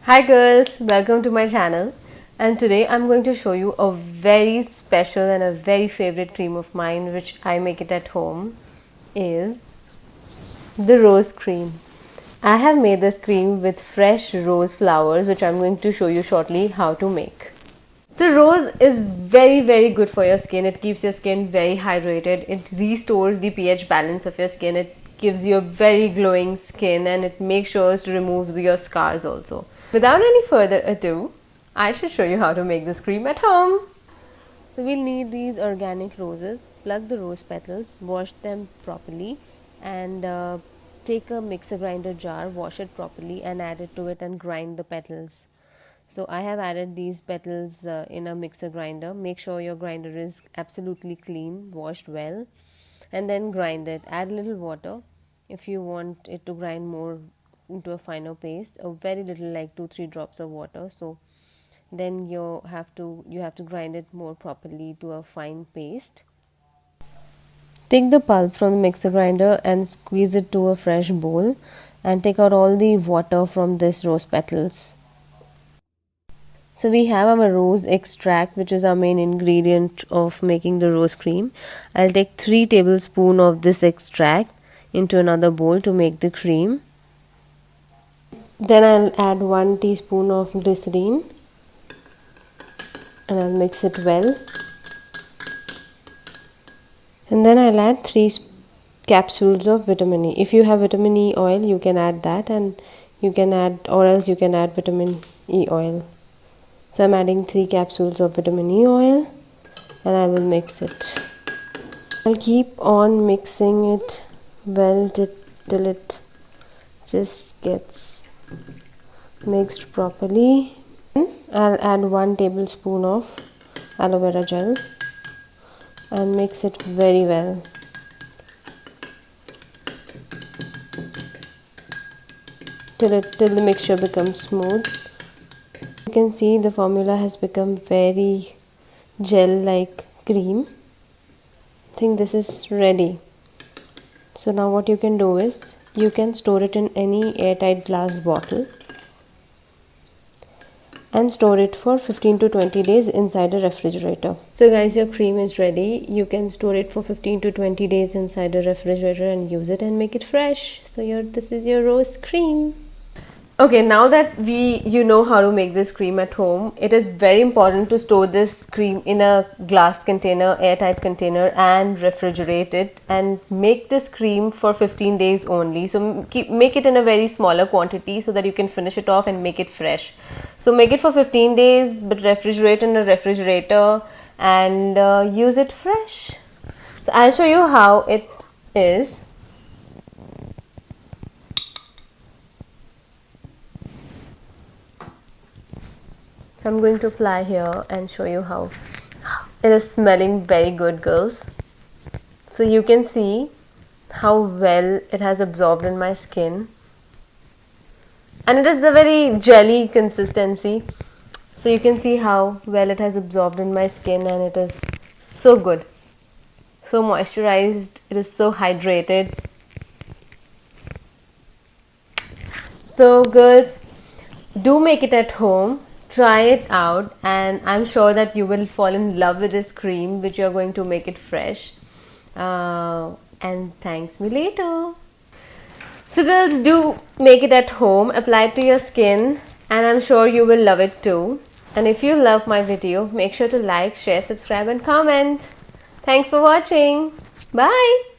Hi girls, welcome to my channel, and today I'm going to show you a very special and a very favorite cream of mine which I make it at home is the rose cream. I have made this cream with fresh rose flowers which I'm going to show you shortly how to make. So rose is very good for your skin. It keeps your skin very hydrated. It restores the pH balance of your skin. It gives you a very glowing skin and it makes sure to remove your scars also. Without any further ado, I shall show you how to make this cream at home. So we'll need these organic roses. Pluck the rose petals, wash them properly, and take a mixer grinder jar, wash it properly and add it to it and grind the petals. So I have added these petals in a mixer grinder. Make sure your grinder is absolutely clean, washed well, and then grind it. Add a little water if you want it to grind more into a finer paste. A very little, like 2-3 drops of water. So then you have to grind it more properly to a fine paste. Take the pulp from the mixer grinder and squeeze it to a fresh bowl and take out all the water from this rose petals. So we have our rose extract, which is our main ingredient of making the rose cream. I'll take 3 tablespoons of this extract into another bowl to make the cream. Then I'll add 1 teaspoon of glycerine and I'll mix it well. And then I'll add 3 capsules of vitamin E. If you have vitamin E oil, you can add that, and you can add, or else you can add vitamin E oil. So I'm adding 3 capsules of vitamin E oil and I will mix it. I'll keep on mixing it well till it just gets mixed properly. I'll add 1 tablespoon of aloe vera gel and mix it very well. Till the mixture becomes smooth. You can see the formula has become very gel-like cream. I think this is ready. So now what you can do is you can store it in any airtight glass bottle and store it for 15 to 20 days inside a refrigerator. So guys, your cream is ready. You can store it for 15 to 20 days inside a refrigerator and use it and make it fresh. So this is your rose cream. Okay, now that you know how to make this cream at home, it is very important to store this cream in a glass container, airtight container, and refrigerate it and make this cream for 15 days only. So make it in a very smaller quantity so that you can finish it off and make it fresh. So make it for 15 days but refrigerate in a refrigerator and use it fresh. So I'll show you how it is. So I'm going to apply here and show you how it is smelling very good, girls. So you can see how well it has absorbed in my skin, and it is a very jelly consistency. So you can see how well it has absorbed in my skin, and it is so good, so moisturized, it is so hydrated. So girls, do make it at home. Try it out and I'm sure that you will fall in love with this cream which you're going to make it fresh, and thanks me later. So girls, do make it at home, apply it to your skin, and I'm sure you will love it too. And if you love my video, make sure to like, share, subscribe and comment. Thanks for watching. Bye.